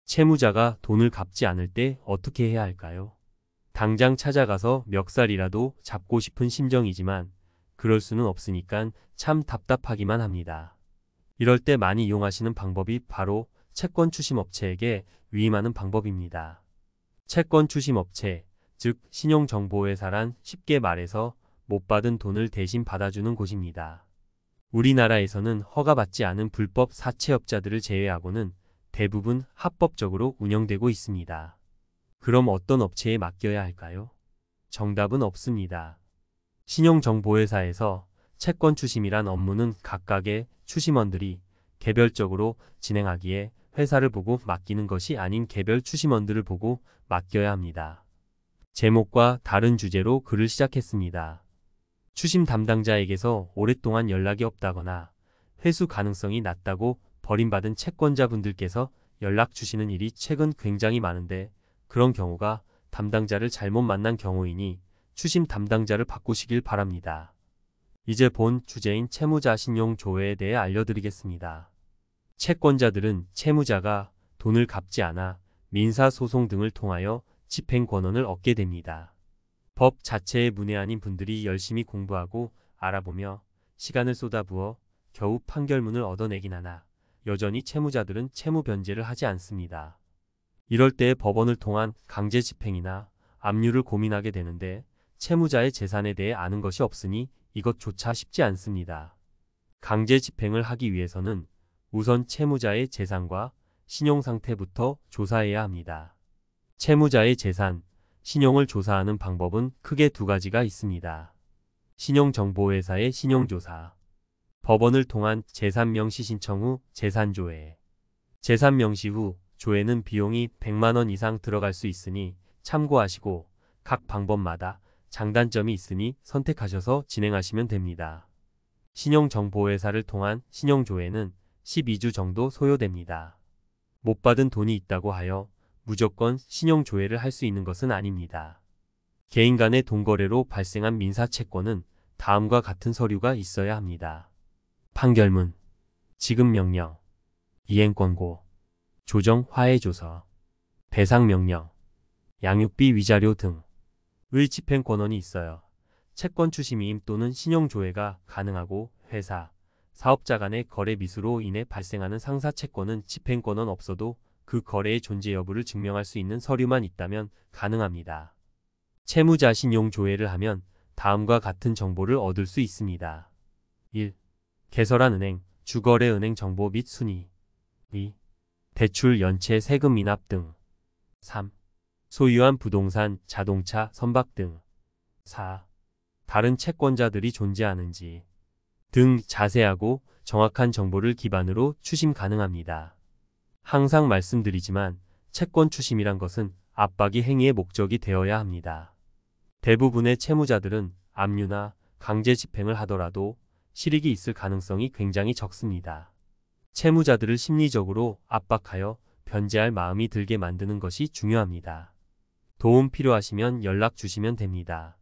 채무자가 돈을 갚지 않을 때 어떻게 해야 할까요? 당장 찾아가서 멱살이라도 잡고 싶은 심정이지만 그럴 수는 없으니까 참 답답하기만 합니다. 이럴 때 많이 이용하시는 방법이 바로 채권 추심업체에게 위임하는 방법입니다. 채권 추심업체, 즉 신용정보회사란 쉽게 말해서 못 받은 돈을 대신 받아주는 곳입니다. 우리나라에서는 허가받지 않은 불법 사채업자들을 제외하고는 대부분 합법적으로 운영되고 있습니다. 그럼 어떤 업체에 맡겨야 할까요? 정답은 없습니다. 신용정보회사에서 채권 추심이란 업무는 각각의 추심원들이 개별적으로 진행하기에 회사를 보고 맡기는 것이 아닌 개별 추심원들을 보고 맡겨야 합니다. 제목과 다른 주제로 글을 시작했습니다. 추심 담당자에게서 오랫동안 연락이 없다거나 회수 가능성이 낮다고 버림받은 채권자분들께서 연락 주시는 일이 최근 굉장히 많은데 그런 경우가 담당자를 잘못 만난 경우이니 추심 담당자를 바꾸시길 바랍니다. 이제 본 주제인 채무자 신용 조회에 대해 알려드리겠습니다. 채권자들은 채무자가 돈을 갚지 않아 민사소송 등을 통하여 집행 권한을 얻게 됩니다. 법 자체에 문외한인 분들이 열심히 공부하고 알아보며 시간을 쏟아부어 겨우 판결문을 얻어내긴 하나 여전히 채무자들은 채무 변제를 하지 않습니다. 이럴 때 법원을 통한 강제 집행이나 압류를 고민하게 되는데 채무자의 재산에 대해 아는 것이 없으니 이것조차 쉽지 않습니다. 강제 집행을 하기 위해서는 우선 채무자의 재산과 신용 상태부터 조사해야 합니다. 채무자의 재산, 신용을 조사하는 방법은 크게 두 가지가 있습니다. 신용정보회사의 신용조사, 법원을 통한 재산명시 신청 후 재산조회. 재산명시 후 조회는 비용이 100만 원 이상 들어갈 수 있으니 참고하시고 각 방법마다 장단점이 있으니 선택하셔서 진행하시면 됩니다. 신용정보회사를 통한 신용조회는 12주 정도 소요됩니다. 못 받은 돈이 있다고 하여 무조건 신용조회를 할 수 있는 것은 아닙니다. 개인 간의 돈거래로 발생한 민사채권은 다음과 같은 서류가 있어야 합니다. 판결문, 지급명령, 이행권고, 조정화해조서, 배상명령, 양육비 위자료 등의 집행권한이 있어요. 채권 추심이임 또는 신용조회가 가능하고 회사, 사업자 간의 거래 미수로 인해 발생하는 상사채권은 집행권한 없어도 그 거래의 존재 여부를 증명할 수 있는 서류만 있다면 가능합니다. 채무자 신용조회를 하면 다음과 같은 정보를 얻을 수 있습니다. 1. 개설한 은행, 주거래 은행 정보 및 순위. 2. 대출 연체 세금 미납 등. 3. 소유한 부동산, 자동차, 선박 등. 4. 다른 채권자들이 존재하는지 등 자세하고 정확한 정보를 기반으로 추심 가능합니다. 항상 말씀드리지만 채권 추심이란 것은 압박이 행위의 목적이 되어야 합니다. 대부분의 채무자들은 압류나 강제 집행을 하더라도 실익이 있을 가능성이 굉장히 적습니다. 채무자들을 심리적으로 압박하여 변제할 마음이 들게 만드는 것이 중요합니다. 도움 필요하시면 연락 주시면 됩니다.